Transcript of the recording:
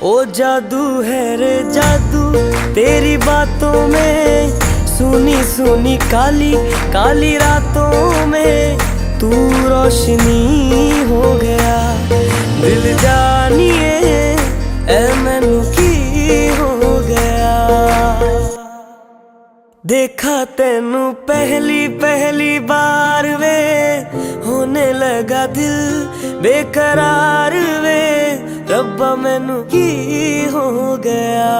ओ जादू है रे जादू तेरी बातों में, सुनी सुनी काली काली रातों में तू रोशनी हो गया। दिल जानिए ऐ मैनू की हो गया। देखा तेनू पहली पहली बार वे, होने लगा दिल बेकरार वे, रब्बा मैनू की हो गया।